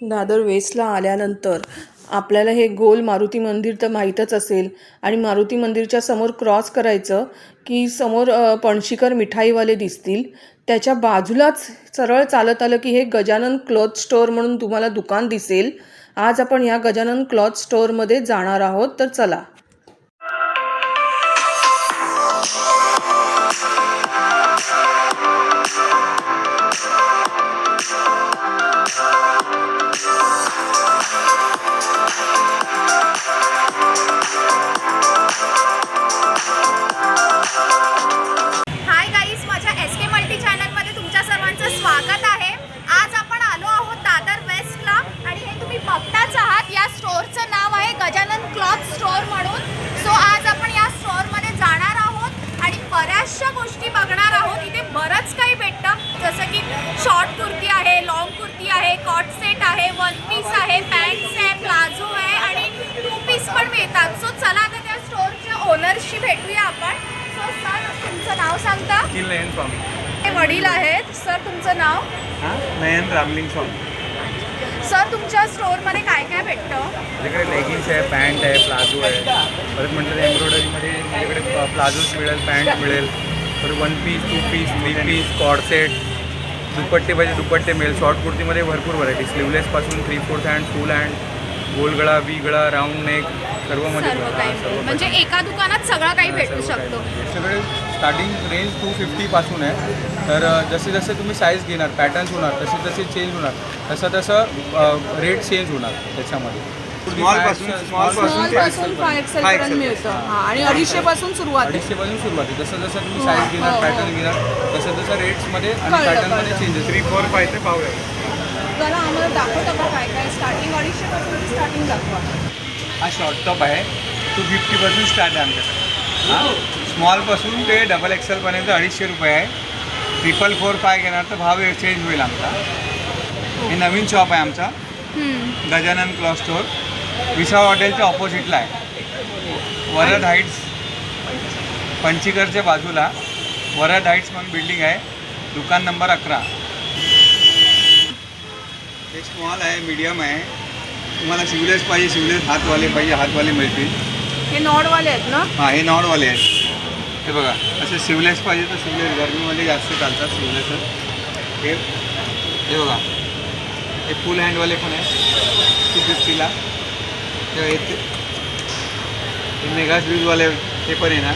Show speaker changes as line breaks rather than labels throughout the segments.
दादर वेस्टला आल्यानंतर आपल्याला हे गोल मारुती मंदिर तर माहीतच असेल आणि मारुती मंदिरच्या समोर क्रॉस करायचं की समोर पणशीकर मिठाईवाले दिसतील. त्याच्या बाजूलाच सरळ चालत आलं की हे गजानन क्लॉथ स्टोअर म्हणून तुम्हाला दुकान दिसेल. आज आपण या गजानन क्लॉथ स्टोअरमध्ये जाणार आहोत, तर चला.
हाय गाईज, माझ्या SK मल्टी चॅनलमध्ये तुमच्या सर्वांचं स्वागत आहे. आज आपण आलो आहोत दादर वेस्टला आणि हे तुम्ही बघताच आहात. या स्टोअरचं नाव आहे गजानन क्लॉथ स्टोअर म्हणून. सो आज आपण या स्टोअरमध्ये जाणार आहोत आणि बऱ्याचशा गोष्टी बघणार आहोत. इथे बरंच काही भेटतं, जसं की शॉर्ट कुर्ती आहे, लॉंग कुर्ती आहे, कॉट सेट आहे, वन पीस आहे, पॅन्ट्स आहे, प्लाझो आहे आणि टू पीस पण मिळतात. सो चला आता त्या स्टोअरच्या ओनरशी भेटूया आपण. सो सर, तुमचं नाव सांगता?
नयन स्वामी.
हे वडील आहेत. सर, तुमचं नाव?
नयन रामलिंग स्वामी.
सर, तुमच्या स्टोअरमध्ये काय काय भेटतं?
माझ्याकडे लेगिन्स आहे, पॅन्ट आहे, प्लाझो आहे. परत म्हटलं एम्ब्रॉयडरीमध्ये माझ्याकडे प्लाझोज मिळेल, पॅन्ट मिळेल. परत one piece, two piece, three piece, cord set, दुपट्टे पाहिजे दुपट्टे मिळेल. शॉर्ट कुर्तीमध्ये भरपूर व्हरायटी, स्लीवलेसपासून 3/4 हँड, फुल हँड, गोल गळा, वी गळा, राऊंड नेक, सर्वमध्ये
सर्व काही मिळेल. म्हणजे एका दुकानात सगळं काही भेटू शकतो.
सगळे स्टार्टिंग रेंज 250 पासून आहे. तर जसे जसे तुम्ही साईज घेणार, पॅटर्न्स होणार, तसे तसे चेंज होणार, तसं रेट चेंज होणार त्याच्यामध्ये.
स्मॉलपासून 5XL पर्यंत मिळतं. आणि 250 पासून सुरुवात आहे.
250 पासून सुरुवात आहे. जसं जसं तुम्ही साईज घेणार, पॅटर्न घेणार, तसं तसं रेट्समध्ये आणि पॅटर्नमध्ये चेंजेस. 3, 4, 5 ते पाव आहे.
जरा आम्हाला दाखवता का काय काय स्टार्टिंग? 250 पासून स्टार्टिंग दाखवा.
हा शॉर्ट टॉप आहे, 250 पासून स्टार्ट आहे आमच्याकडे. हां, स्मॉलपासून ते XXL पर्यंत 250 रुपये आहे. 445 घेणार तर भाव चेंज होईल आमचा. हे नवीन शॉप आहे आमचा, गजानन क्लॉथ स्टोअर, विसावा हॉटेलच्या ऑपोजिटला आहे. वरद हाईट्स, पंचीकरच्या बाजूला वरद हाईट्स म्हणून बिल्डिंग आहे, दुकान नंबर 11. हे स्मॉल आहे, मीडियम आहे. तुम्हाला शिवलेस पाहिजे, शिवलेस हातवाले पाहिजे, हातवाले मिळतील.
हे नॉडवाले आहेत ना?
हां, हे नॉडवाले आहेत. हे बघा, असे शिवलेस पाहिजे तर शिवलेस, गरमीमध्ये जास्त चालतात शिवलेस. हे बघा, हे फुल हँडवाले पण आहे 250ला. हे मेगा स्लीव्हवाले हे पण येणार.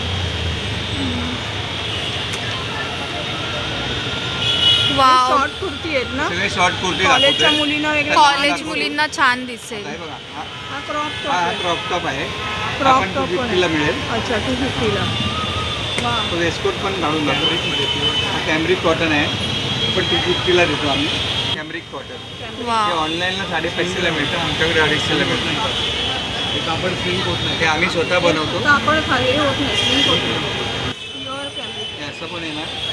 वाव,
शॉर्ट कुर्ती आहेत ना?
सगळे शॉर्ट कुर्ती
कॉलेजच्या
दाखवतोय.
मुलींना वगैरे.
कॉलेज मुलींना छान दिसेल.
हे बघा,
हा क्रॉप
हा
टॉप.
क्रॉप टॉप आहे.
क्रॉप
आपण
टॉप
250ला मिळेल.
अच्छा, 250ला. वा,
तो वेस्टकोट पण घालून जातो. हा कॅम्ब्रिक कॉटन आहे, पण 250ला देतो आम्ही. कॅम्ब्रिक कॉटन हे
वाव,
ऑनलाईनला 550ला मिळतं, आमच्याकडे 250ला मिळतं. हे कापड सिल्क होत नाही, हे आम्ही स्वतः बनवतो.
कापड खाली होत नाही, स्लिंक होत नाही. प्युअर कॅम्ब्रिक.
हे असं पण येणार.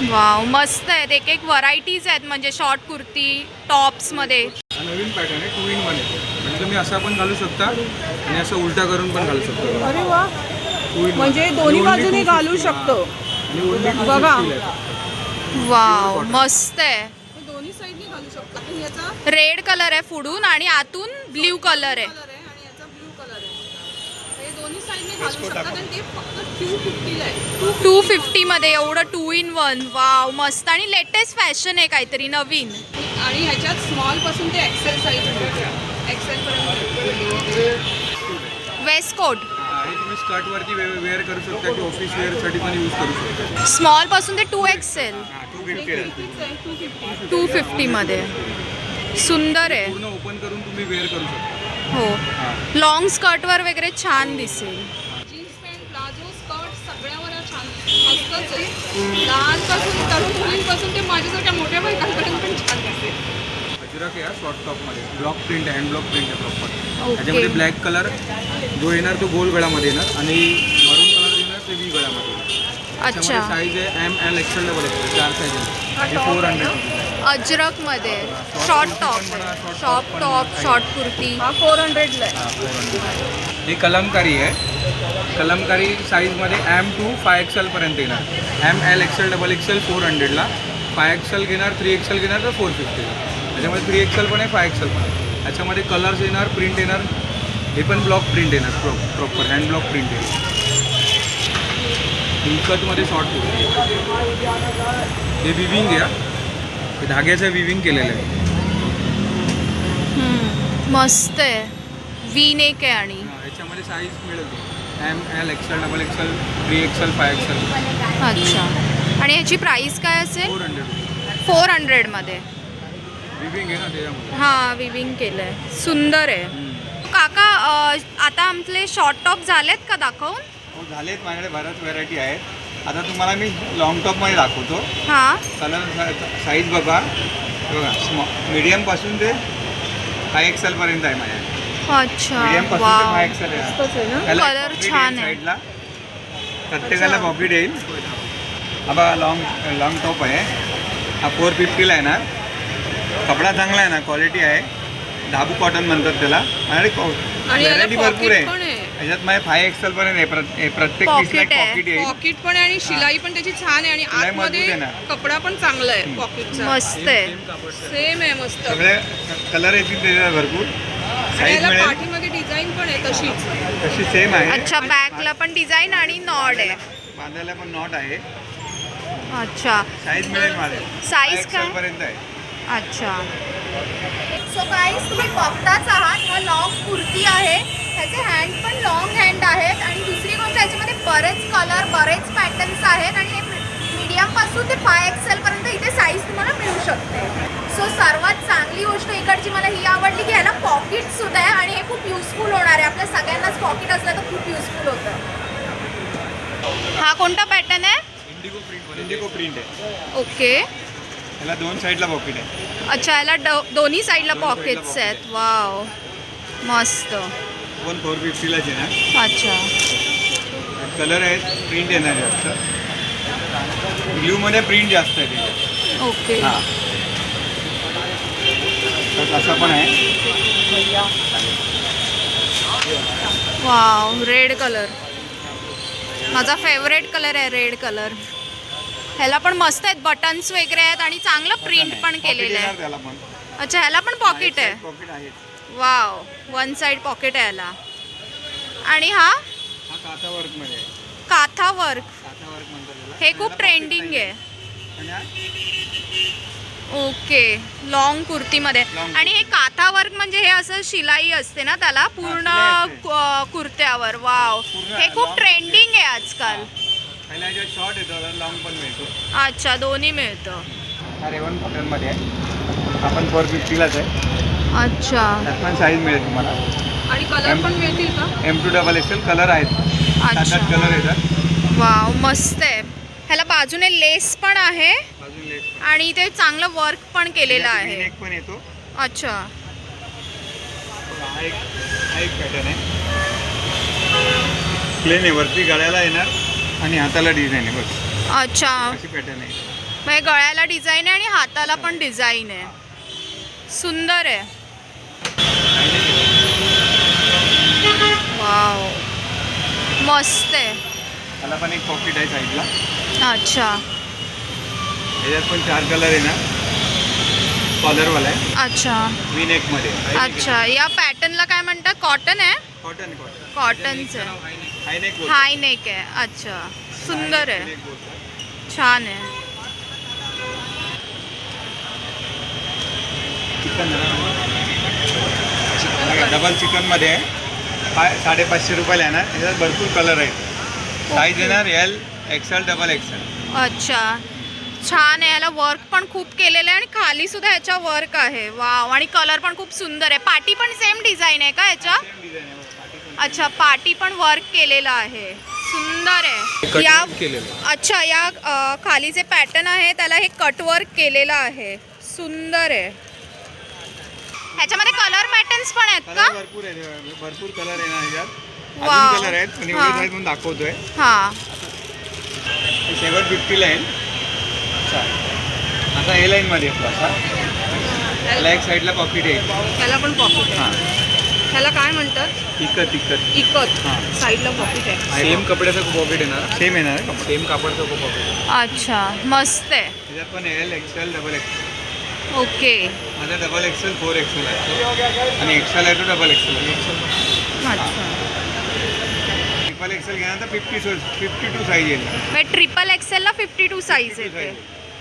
वाव, मस्त आहेत. एक एक व्हरायटीज आहेत, म्हणजे शॉर्ट कुर्ती, टॉप्समध्ये.
हा नवीन पॅटर्न आहे, 2 in 1 आहे. म्हणजे तुम्ही असं पण घालू शकता आणि असं उलटा करून पण घालू शकता.
अरे वा,
2 in 1.
म्हणजे दोन्ही बाजूने घालू शकतो.
आणि only 250
बघा.
ला आहे.
वाव, मस्त आहे.
हे दोन्ही साईडने घालू शकतो. आणि याचा
रेड कलर आहे पुढून आणि आतून ब्ल्यू कलर आहे.
कलर आहे आणि याचा ब्लू कलर आहे. हे दोन्ही साईडने घालू शकतात आणि ते फक्त 250ला आहे.
250 मध्ये एवढं 2 in 1. वाव, मस्त. आणि लेटेस्ट फॅशन आहे काहीतरी नवीन.
आणि ह्याच्यात स्मॉल पासून ते एक्सेल साईज एक्सेल पर्यंत.
वेस्ट कोट
हे तुम्ही स्कर्टवरती वेअर करू शकता की ऑफिस वेअरसाठी पण यूज करू शकता.
स्मॉल पासून ते 2XL.
हां, 250 आहे.
250 मध्ये सुंदर आहे.
पूर्ण ओपन करून तुम्ही वेअर करू शकता.
हो,
हां,
लॉंग स्कर्टवर वगैरे छान दिसेल.
जीन्स पॅन्ट, प्लाझो, स्कर्ट सगळ्यावर छान मस्तच आहे. लहानपासून तरुण मुलींपासून ते माझ्यासारख्या मोठ्या बायकांपर्यंत पण छान दिसेल.
अजरक आहे शॉर्ट टॉपमध्ये, ब्लॉक प्रिंट आहे, हँड ब्लॉक प्रिंट आहे प्रॉपर.
ओके.
त्याच्यामध्ये ब्लॅक कलर जो येणार तो गोल गळामध्ये येणार आणि मरून कलर येणार ते वी गळामध्ये येणार.
अच्छा,
साईज आहे ML XL XXL 4 साईज आहे. हे 400.
अजरक मध्ये शॉर्ट टॉप, शॉर्ट कुर्ती.
हा 400ला आहे.
हां, 400. ही कलमकारी आहे. कलमकारी साईजमध्ये M to 5XL पर्यंत येणार. ML XL XXL 400ला, 5XL घेणार, 3XL घेणार तर 450ला. त्याच्यामध्ये 3XL पण आहे, 5XL पण आहे. याच्यामध्ये कलर्स येणार, प्रिंट येणार. हे पण ब्लॉक प्रिंट येणार, प्रॉपर हँड ब्लॉक प्रिंट येणार. कटमध्ये शॉर्ट कुर्ती. हे विविंग आहे, हे धाग्याचं विविंग केलेलं आहे.
मस्त आहे. वी नेक आहे आणि
याच्यामध्ये साईज मिळेल ML, XL, XXL, 3XL, 5XL.
अच्छा. आणि याची प्राइस काय असेल?
400.
400मध्ये.
विविंग आहे ना त्याच्यामध्ये.
हां, विविंग केलं आहे. सुंदर आहे. काका आता आमचे शॉर्ट टॉप झालेत का दाखवून?
हो झालेत, माझ्याकडे बऱ्याच व्हरायटी आहेत. आता तुम्हाला मी लॉंग टॉपमध्ये दाखवतो.
हां.
कलर साईज बघा, मीडियमपासून ते 5XL पर्यंत आहे माझ्याकडे.
अच्छा.
मीडियमपासून ते 5XL आहे. त्याला
कलर
pocket
छान
येईल
आहे.
साईडला, प्रत्येकाला पॉकेट येईल. हा बघा लॉंग टॉप आहे. हा 450ला येणार. कपडा चांगला आहे ना, क्वालिटी आहे. धाबू कॉटन म्हणतात त्याला. आणि व्हरायटी भरपूर आहे. याच्यात माझे 5XL पर्यंत आहे. प्रत्येक पीसला
Pocket आहे.
पॉकेट येईल.
पॉकेट पण आहे आणि शिलाई पण त्याची छान आहे आणि
शिलाई मजबूत
आतमध्ये
आहे ना.
कपडा पण चांगला आहे पॉकेटचा.
मस्त आहे.
सेम आहे मस्त.
सगळे कलर येतील त्याच्यात भरपूर.
आणि
साईज
याला
मिळेल
पाठीमध्ये डिझाईन पण आहे तशीच.
तशी सेम आहे.
अच्छा, बॅकला पण डिझाइन आणि नॉड आहे.
बांधायला पण नॉट आहे.
अच्छा.
साईज मिळेल माझे.
Size काय?
5XL पर्यंत आहे.
अच्छा.
सो गाईज तुम्ही बघताच आहात, हा लॉंग कुर्ती आहे. ह्याचे हँड पण लॉंग हँड आहेत आणि दुसरी गोष्ट याच्यामध्ये बरेच कलर, बरेच पॅटर्न्स आहेत आणि हे मीडियमपासून ते 5XL पर्यंत इथे साईज तुम्हाला मिळू शकते. सो सर्वात चांगली गोष्ट इकडची मला ही आवडली की ह्याला पॉकेटसुद्धा आहे आणि हे खूप युजफुल होणार आहे. आपल्या सगळ्यांनाच पॉकेट असलं तर खूप युजफुल होतं.
हा कोणता पॅटर्न आहे?
इंडिगो प्रिंट आहे.
ओके.
याला 2 साईडला पॉकेट आहे.
अच्छा, याला दोन्ही साईडला
दोन्ही
पॉकेट्स
साईडला
आहेत. वाव, मस्त.
450लाच येणार.
अच्छा.
कलर आहेत, प्रिंट येणार जास्त. ब्ल्यूमध्ये प्रिंट जास्त आहे त्याच्यात.
ओके.
हां, तर असं पण आहे.
वाव, रेड कलर माझा फेवरेट कलर आहे. Red colour. ह्याला पण मस्त आहेत, बटन्स वगैरे आहेत आणि चांगलं प्रिंट पण केलेलं आहे.
त्याला पण
अच्छा, ह्याला पण पॉकेट आहे.
पॉकेट आहे.
वाव, 1 साइड पॉकेट आहे ह्याला. आणि हा
हा काथा वर्कमध्ये आहे.
काथा वर्क.
काथा वर्क म्हणतात त्याला.
हे खूप
त्याला
ट्रेंडिंग
pocket
आहे.
आणि हा
ओके. लॉंग कुर्तीमध्ये.
Long
आणि हे काथा वर्क म्हणजे हे असं शिलाई असते ना त्याला पूर्ण
शिलाई
कुर्त्यावर. वाव,
पूर्ण
हे खूप
long
ट्रेंडिंग आहे आजकाल.
पहिला याच्यात शॉर्ट येतो, लॉंग पण मिळतो.
अच्छा, दोन्ही मिळतं.
हा रेवन कॉटनमध्ये आहे. आपण 450लाच आहे.
अच्छा.
त्यात पण साईज मिळेल तुम्हाला.
आणि कलर पण मिळतील का?
M2 XXL कलर आहेत.
अच्छा.
7-8 कलर येतात.
वाव, मस्त आहे. ह्याला बाजूने लेस पण आहे
अजून लेस पण.
आणि ते चांगलं वर्क पण केलेलं आहे.
V-neck पण येतो.
अच्छा.
हा एक पॅटर्न आहे. प्लेन आहे, वरती गळ्याला येणार आणि हाताला डिझाईन आहे. बस
अच्छा,
अशी पॅटर्न आहे.
म्हणजे गळ्याला डिझाईन आहे आणि हाताला पण डिझाईन आहे. सुंदर आहे. वाव, मस्त आहे.
त्याला पण एक पॉकेट आहे साईडला.
अच्छा.
याच्यात पण 4 कलर येणार. कॉलरवाला आहे.
अच्छा.
V-neckमध्ये.
अच्छा, या पॅटर्नला काय म्हणतात? कॉटन आहे?
कॉटन
कॉटनचं आहे.
हायनेक बोलतात.
हाय नेक आहे. अच्छा, सुंदर आहे.
हायनेक बोलतात.
छान आहे.
डबल चिकनमध्ये आहे. 550 रुपयाला येणार. याच्यात भरपूर कलर आहेत. साईज येणार L, XL, XXL.
अच्छा, छान आहे. ह्याला वर्क पण खूप केलेलं आहे आणि खाली सुद्धा ह्याच्या वर्क आहे. वाव, आणि कलर पण खूप सुंदर आहे. पाटी पण सेम डिझाईन आहे का ह्याच्या?
सेम डिझाईन आहे.
अच्छा, पाटी पण वर्क केलेलं आहे. सुंदर आहे. या अच्छा, या खाली जे पॅटर्न आहे त्याला हे कट वर्क केलेलं आहे. सुंदर आहे. ह्याच्यामध्ये कलर पॅटर्न्स पण आहेत का?
कलर भरपूर आहे. भरपूर कलर येणार ह्याच्यात.
वाव.
अजून कलर आहेत पण एवढी
हां.
साईज म्हणून दाखवतोय.
हां.
750ला आहे. आता ए लाईनमध्ये येतो असा. त्याला एक साईडला पॉकेट येईल.
त्याला पण पॉकेट
हां,
आहे. त्याला काय म्हणतात?
इकत
इकत.
हां.
साईडला पॉकेट आहे.
सेम कपड्याचं पॉकेट येणार. सेम येणार. सेम कापडाचं पॉकेट.
अच्छा, मस्त आहे.
त्याच्यात पण L, XL, XXL.
ओके.
माझा डबल एक्सेल 4XL आहे आणि एक्सेल आहे तो डबल एक्सेल आहे.
अच्छा.
ट्रिपल एक्सेल घेणार तर 52 साईज येईल.
मग ट्रिपल एक्सेलला 52 साईज येते.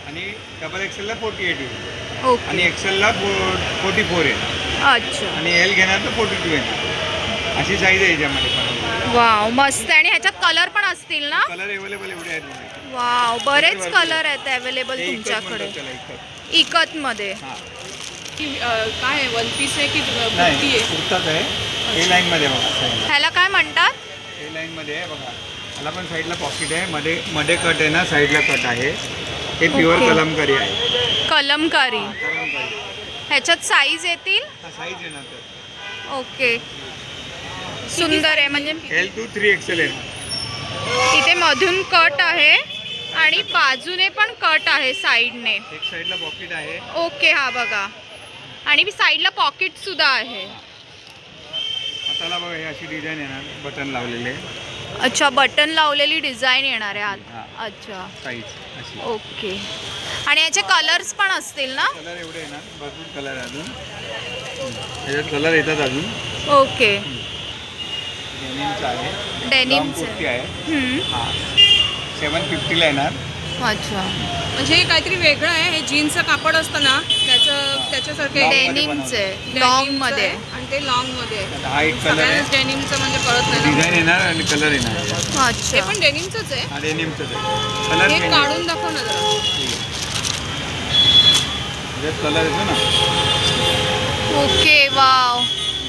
आणि डबल एक्सेलला 48 येईल
ओके.
आणि एक्सेलला 44 येईल
अच्छा.
आणि एल घेणार तर 42 येणार. अशी साईज आहे याच्यामध्ये पण.
वाव मस्त आहे. आणि ह्याच्यात कलर पण असतील ना?
कलर अवेलेबल एवढे आहेत माझे.
वाव बरेच कलर आहेत अवेलेबल
हे इकत
तुमच्याकडे.
म्हणतात त्याला, इकत.
इकत मध्ये.
हां.
काय आहे, वन पीस आहे की कुर्ती
नाही
आहे?
कुर्ताच आहे. ए लाईनमध्ये बघा.
ह्याला काय म्हणतात?
ए लाईनमध्ये आहे बघा. ह्याला पण साईडला पॉकेट आहे. मध्ये कट आहे ना, साईडला कट आहे. हे प्युअर
ओके.
कलमकारी आहे.
कलमकारी.
कलमकारी
ह्याच्यात साईज येतील?
हा साईज येणार तर
ओके. सुंदर आहे. म्हणजे
L to 3XL आहे.
इथे मधून कट आहे आणि बाजूने पण कट आहे साईडने.
एक साईडला पॉकेट आहे.
ओके. हा बघा. आणि साईडला पॉकेट सुद्धा आहे.
हाताला बघा हे अशी डिझाईन येणार, बटन लावलेले.
अच्छा बटन लावलेली डिझाईन येणार आहे आत.
हा.
अच्छा
साईज अशी.
ओके. आणि याचे कलर्स पण असतील ना?
कलर एवढे येणार, भरपूर कलर आहे अजून. त्याच्यात कलर येतात अजून.
ओके.
डेनिमचं आहे. लॉंग
डेनिमचे.
कुर्ती आहे. हां 750ला येणार.
अच्छा.
म्हणजे हे काहीतरी वेगळं आहे. हे जीन्सचं कापड असतं ना त्याच्यासारखे
Long
डेनिमचे लॉंग मध्ये.
आणि ते लॉंग मध्ये.
आता हा एक कलर आहे.
सगळ्यांनाच डेनिमचं म्हणजे कळत नाही ना.
डिझाईन येणार आणि कलर येणार.
हे
अच्छा.
पण डेनिमचंच आहे.
हा डेनिमचंच आहे. कलर
हे काढून दाखव ना जरा.
त्याच्यात कलर येतो ना.
ओके. वाव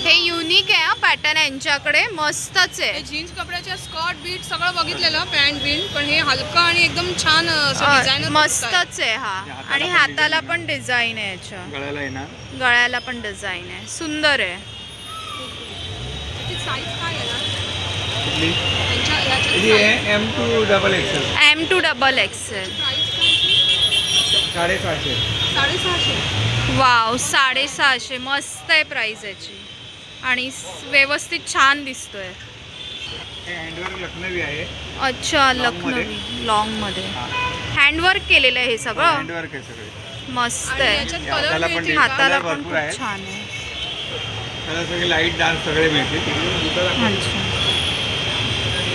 हे युनिक आहे हा पॅटर्न यांच्याकडे. मस्तच
हे
आहे.
जीन्स कपड्याच्या स्कर्ट बीट सगळं बघितलेलं, पॅन्ट बीट, पण हे हलका आणि एकदम छान डिझाईन
मस्तच आहे हा. आणि हाताला पण डिझाईन आहे याच्या.
गळ्याला येणार.
गळ्याला पण डिझाईन आहे. सुंदर आहे.
साईज काय आहे ना
कुठली?
याच्यात
ही आहे M to double XL.
M to double XL.
Price काय
650.
650.
वाव 650. मस्त आहे प्राइस याची. आणि व्यवस्थित छान दिसतोय.
हे हँडवर्क लखनवी आहे.
अच्छा
Long मध्ये.
लखनवी लॉंग मध्ये
हा.
हँडवर्क केलेलं आहे हे सगळं.
हँडवर्क आहे सगळे.
मस्त
आणि
आहे.
याच्यात
या हाताला
कलर
पण
मिळतील
color
का?
हाताला पण
भरपूर
खूप
आहेत.
छान आहे.
त्याला सगळे लाईट डार्क सगळे मिळतील.
अच्छा.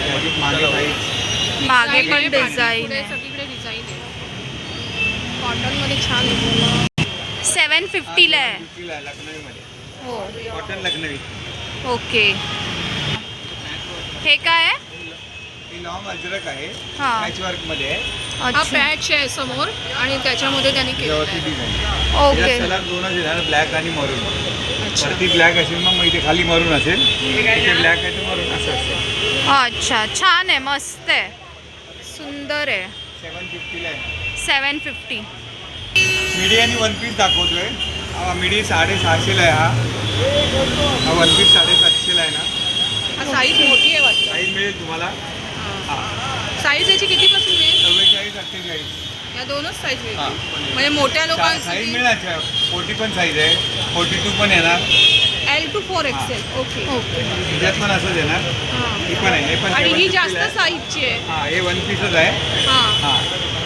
त्याची मागे साईज.
मागे
Design
पण
आहे,
डिझाईन
पुढे
आहे.
सगळीकडे डिझाईन आहे. कॉटन मध्ये छान आहे.
750 ला आहे.
750 ला आहे लखनवीमध्ये.
हो.
कॉटन लखनवी.
ओके. हे काय आहे?
ही लॉंग अजरक आहे.
हा.
पॅचवर्क मध्ये आहे.
हा
अच्छा
पॅच आहे समोर आणि त्याच्यामध्ये त्यांनी केलं
त्यावरती डिझाइन.
ओके.
त्याला दोनच येणार, ब्लॅक आणि मरून. वरती ब्लॅक असेल मग इथे खाली मरून असेल. इथे ब्लॅक आहे तर मरून असं असेल.
अच्छा छान आहे. मस्त आहे. सुंदर आहे.
750 ला आहे.
750.
मिडी आणि वन पीस दाखवतोय. हा मिडी 650 ला आहे. हा वन पीस 750 ला आहे ना.
साईज मोठी आहे वाटतं.
साईज मिळेल तुम्हाला. हा
साईज याची कितीपासून मिळेल?
44, 48.
या दोनच साईज
हा.
मिळतील. म्हणजे मोठ्या
साईज
लोकांसाठी
मिळणार. 40 पण साईज आहे. 42 पण येणार.
L to 4XL. ओके.
त्याच्यात पण असंच येणार.
हां.
ही पण आहे. हे पण
आणि ही
750
जास्त
आहे.
साईजची आहे.
हा हे वन पीसच आहे.
हां.
हा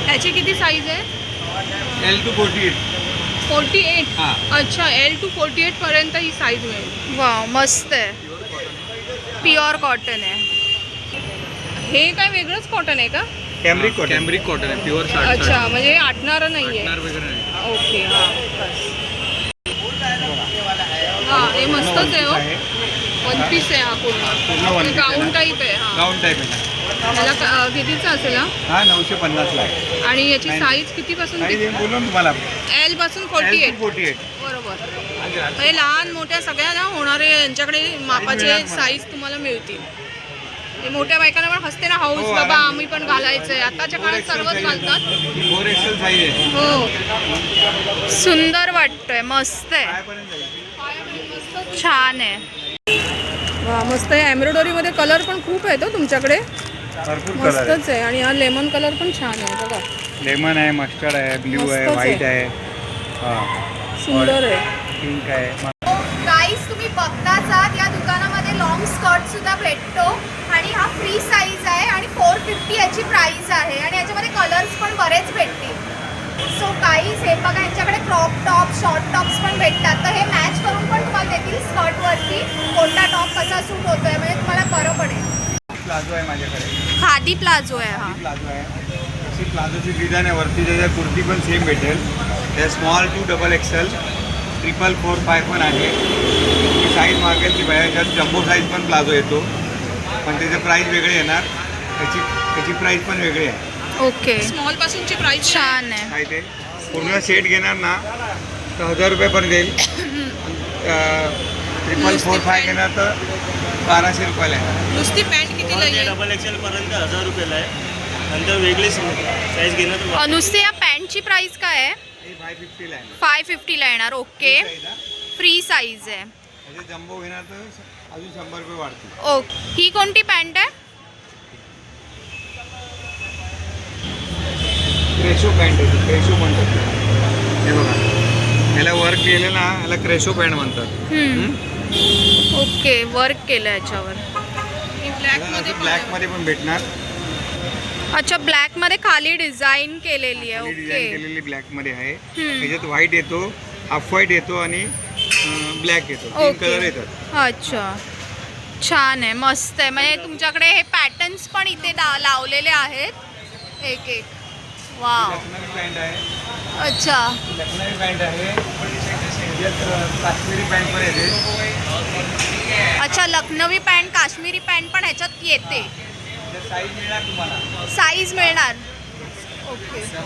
ह्याची किती साईज आहे?
L to 48.
48.
हां.
अच्छा L to 48 पर्यंत ही साईज मिळेल.
वाव मस्त आहे. प्युअर कॉटन आहे.
हे काय वेगळंच कॉटन आहे का?
कॅम्ब्रिक कॉटन आहे. प्युअर
अच्छा म्हणजे आटणारं नाहीये.
वगैरे नाही.
ओके. हां हे मस्तच आहे हो. वन पीस आहे हा
पूर्ण one
पूर्ण
piece आहे
गाऊन
ना?
टाईप आहे. हा
गाऊन टाईप आहे.
त्याला कितीचा असेल हा?
हा 950 ला आहे.
आणि याची
नाही.
साईज कितीपासून?
साईज बोललो ना तुम्हाला.
L पासून
L
48.
to 48.
बरोबर. म्हणजे लहान मोठ्या सगळ्या ना होणारे यांच्याकडे मापाचे
मिळणार मला.
साईज तुम्हाला मिळतील. हे मोठ्या बायकांना पण हसते ना हाऊस
हो,
बाबा
आराम.
आम्ही पण घालायचंय. आताच्या काळात सर्वच घालतात.
4XL साईज आहे.
हो.
सुंदर वाटतोय. मस्त आहे.
पायापर्यंत जाईल.
छान आहे.
वा मस्त आहे. एम्ब्रॉयडरीमध्ये कलर पण खूप आहेत हो तुमच्याकडे.
भरपूर कलर आहे.
मस्तच आहे. आणि हा लेमन कलर पण छान आहे बघा.
लेमन आहे, मस्टर्ड आहे, ब्ल्यू आहे,
मस्तच
व्हाईट
आहे.
आहे. हा
सुंदर आहे.
पिंक आहे.
गाईस तुम्ही बघताच आहात या दुकानामध्ये लॉंग स्कर्ट सुद्धा भेटतो आणि हा फ्री साईज आहे आणि 450 याची प्राइस आहे आणि याच्यामध्ये कलर्स पण बरेच भेटतील. सो गाईस हे बघा यांच्याकडे क्रॉप टॉप शॉर्ट टॉप्स पण भेटतात, तर हे मॅच करून पण तुम्हाला देतील स्कर्टवरती कोणता टॉप कसा सूट होतोय, म्हणजे तुम्हाला बरं पडेल.
प्लाझो आहे माझ्याकडे,
खादी प्लाझो आहे हा.
प्लाझो आहे. अशी प्लाझोची डिझाईन आहे, वरती त्याच्या कुर्ती पण सेम भेटेल. त्या स्मॉल टू XXL 444 पण आहे. ही साईज मागेल ती बाहेर, त्यात जम्बो साईज पण प्लाझो येतो, पण त्याचे प्राईस वेगळे येणार. त्याची प्राईस पण वेगळी आहे.
ओके,
स्मॉल पासूनची प्राइस
छान आहे.
काय ते पूर्ण सेट घेणार ना तर 1000 रुपयापर्यंत येईल. 444 घेणार तर 1200 रुपयाला आहे.
नुसती पॅन्ट कितीला येईल?
XXL पर्यंत 1000 रुपयाला आहे. नंतर वेगळी साईज घेणार तर
नुसते या पॅन्टची प्राइस काय आहे?
हे 550 ला आहे.
550 ला येणार. ओके, फ्री साईज आहे.
त्याचे जम्बो घेणार तर अजून 100 रुपये वाढतील.
ओके, ही कोणती पॅन्ट आहे?
क्रेशो पॅन्ट आहे, क्रेशो म्हणतात. हे बघा, याला वर्क केलं ना, याला क्रेशो पॅन्ट म्हणतात.
ओके, वर्क केलं याच्यावर.
ब्लॅकमध्ये
ब्लॅकमध्ये पण भेटणार.
अच्छा, ब्लॅक मध्ये खाली डिझाईन केलेली आहे.
डिझाईन
ओके,
केलेली ब्लॅकमध्ये आहे. त्याच्यात व्हाईट येतो, हाफ व्हाईट येतो आणि ब्लॅक येतो. 3
ओके.
कलर येतात.
अच्छा, छान आहे, मस्त आहे. म्हणजे तुमच्याकडे हे पॅटर्न्स पण इथे लावलेले आहेत एक एक. वाव,
लखनवी पॅन्ट आहे.
अच्छा,
लखनवी पॅन्ट आहे. त्याच्यात काश्मीरी पॅन्ट पण येते.
अच्छा, लखनवी पॅन्ट काश्मीरी पॅन्ट पण ह्याच्यात येते.
साईज मिळणार तुम्हाला.
साईज मिळणार. Okay,
XXL,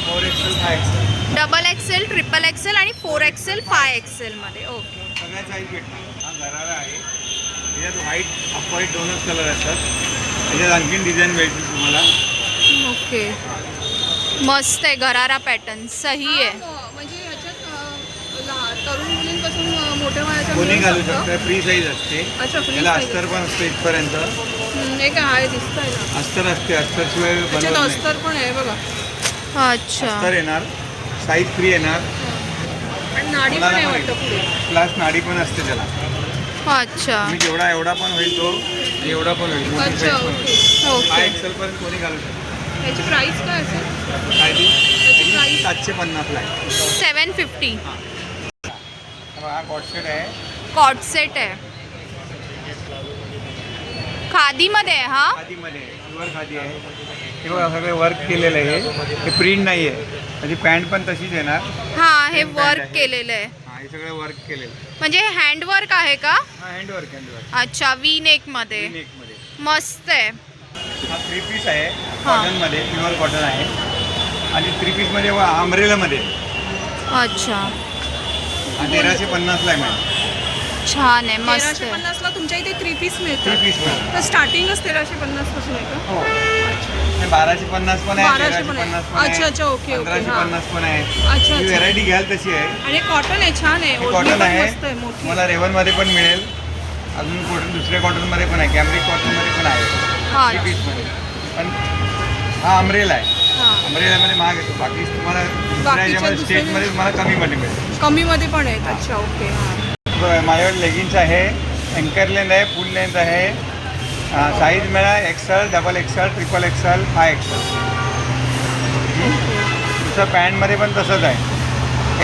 4XL, 5XL.
XXL, XXL आणि 4XL, 5XL मध्ये. ओके,
सगळ्या साईज भेटणार. हा गरारा आहे. त्याच्यात व्हाईट ऑफ व्हाईट दोनच कलर असतात. त्याच्यात आणखीन डिझाईन भेटतील तुम्हाला.
ओके, मस्त आहे. गरारा पॅटर्न सही आहे.
म्हणजे ह्याच्यात तरुण मुलींपासून मोठ्या वयाच्या
कोणी
मुली
घालू
शकतं?
शकतं. फ्री साईज असते.
अच्छा, फ्री
त्याला
साईज.
अस्तर पण असते इथपर्यंत.
हे काय आहे दिसतंय ना,
अस्तर असते. अस्तरशिवाय
त्याच्यात
बनवत नाही.
अस्तर पण आहे बघा.
अच्छा,
अस्तर येणार, साईज फ्री येणार.
आणि नाडी पण आहे वाटतं पुढे.
प्लस नाडी पण असते त्याला.
अच्छा,
मी जेवढा एवढा पण होईल तो आणि एवढा पण होईल. मोठी
अच्छा,
size पण होईल.
ओके.
ओके.
5XL पर्यंत कोणी घालू शकतो.
याची प्राइस काय असेल?
काय ती?
त्याची प्राइस
750 ला आहे.
750.
हा कॉटसेट आहे.
कॉट सेट आहे. खादीमध्ये आहे हा.
खादीमध्ये प्युअर खादी आहे. हे बघा सगळे वर्क केलेलं आहे. हे प्रिंट नाही आहे. म्हणजे पॅन्ट पण तशीच येणार.
हा, हे
Same pant
वर्क
आहे.
केलेलं आहे.
हा हे सगळं वर्क केलेलं आहे.
म्हणजे हँडवर्क आहे का?
हा हँडवर्क
अच्छा, वी नेक मध्ये.
नेकमध्ये.
मस्त आहे.
हा 3 पीस आहे कॉटनमध्ये, प्युअर कॉटन आहे. आणि 3 पीसमध्ये अम्ब्रेलामध्ये
अच्छा,
1350 ला आहे मॅडम.
छान आहे, मस्त आहे.
1350 ला तुमच्या इथे 3 पीस
3
मिळतात.
Piece madam.
तर स्टार्टिंगच 1350 पासून आहे का?
हो. 1250 पण आहे,
1250 पण आहे.
1350 पण आहे.
अच्छा, अच्छा, ओके, ओके,
1550 पण आहे.
अच्छा,
ही
अच्छा.
व्हेरायटी घ्याल तशी आहे.
आणि कॉटन आहे, छान आहे. ओढणी
कॉटन
पण
आहे.
मस्त आहे, मोठी.
तुम्हाला रेवनमध्ये पण मिळेल. अजून कॉटन दुसऱ्या कॉटनमध्ये पण आहे. कॅम्ब्रिक कॉटनमध्ये पण आहे.
हा.
3 पीसमध्ये. पण हा अम्ब्रेला आहे.
हा.
अम्ब्रेलामध्ये महाग येतो. बाकी तुम्हाला दुसऱ्या याच्यामध्ये
दुसरे-
स्टेटमध्ये तुम्हाला कमीमध्ये मिळेल.
कमीमध्ये पण आहेत. अच्छा, ओके. हां.
माझ्याकडे लेगिन्स आहे, अँकर लेंथ आहे, फुल लेंथ आहे. साईज मिळाला XL, XXL, XXL, 5XL. दुसरं पॅन्टमध्ये पण तसंच आहे.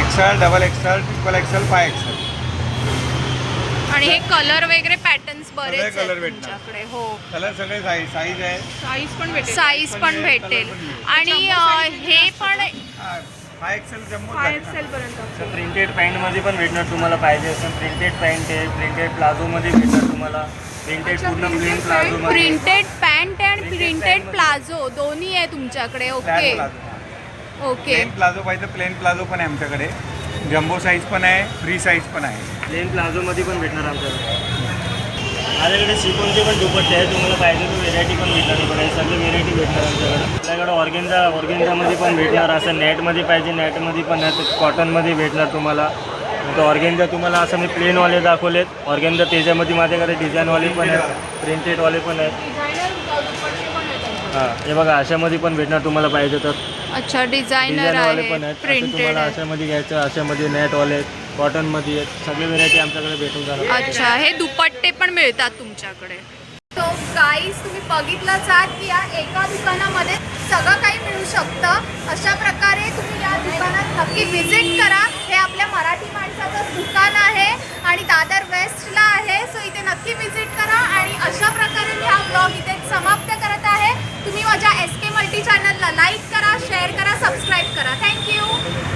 XL, XXL, XXL, 5XL.
आणि हे कलर वगैरे पॅटर्न्स बरेच
सगळे
आहेत
color भेटणार.
तुमच्याकडे. हो,
कलर सगळे साईज आहे.
साईज पण भेटेल.
साईज पण भेटेल. आणि हे पण
5XL जम्बो
5XL पर्यंत.
प्रिंटेड पॅन्टमध्ये पण भेटणार तुम्हाला पाहिजे असेल. प्रिंटेड पॅन्ट आहे, प्रिंटेड प्लाझोमध्ये भेटणार तुम्हाला. प्रिंटेड
अच्छा,
पूर्ण
printed
प्लेन
pant,
प्लाझोमध्ये.
प्रिंटेड पॅन्ट आणि प्रिंटेड
pant
प्लाझो दोन्ही आहे तुमच्याकडे. Okay, okay.
प्लेन प्लाझो पाहिजे प्लेन प्लाझो पण आहे आमच्याकडे. जम्बो साईज पण आहे, फ्री साईज पण आहे.
प्लेन प्लाझोमध्ये पण भेटणार आमच्याकडे. माझ्याकडे शिफॉनचे पण दुपट्टे आहे. तुम्हाला पाहिजे तो व्हेरायटी पण भेटणार इकडे. सगळे व्हेरायटी भेटणार आमच्याकडे. आपल्याकडे ऑर्गेन्झामध्ये पण भेटणार. असं नेटमध्ये पाहिजे नेटमध्ये पण आहे. कॉटनमध्ये भेटणार तुम्हाला. तो ऑर्गेन्झा तुम्हाला असं मी प्लेनवाले दाखवलेत. ऑर्गेन्झा त्याच्यामध्ये माझ्याकडे डिझाईनवाले पण आहेत, प्रिंटेडवाले पण आहेत. हां, हे बघा अशामध्ये पण भेटणार तुम्हाला पाहिजे तर.
अच्छा, डिझायनर
डिझाईनवाले
आहे,
पण आहेत. असं
प्रिंटेड
तुम्हाला
आहे.
अशामध्ये घ्यायचं, अशामध्ये नेटवाले आहेत, कॉटनमध्ये आहेत. सगळे व्हेरायटी आमच्याकडे भेटून जाणार.
अच्छा, हे दुपट्टे पण मिळतात तुमच्याकडे.
तो गाईज तुम्ही बघितलंच आहात की या एका दुकानामध्ये सगळं काही मिळू शकतं. अशा प्रकारे तुम्ही या दुकानात नक्की व्हिजिट करा. हे आपल्या मराठी माणसाचं दुकान आहे आणि दादर वेस्टला आहे. सो इथे नक्की व्हिजिट करा. आणि अशा प्रकारे मी हा ब्लॉग इथे समाप्त करत आहे. तुम्ही माझ्या SK मल्टी चॅनलला लाईक करा, शेअर करा, सबस्क्राईब करा. थँक्यू.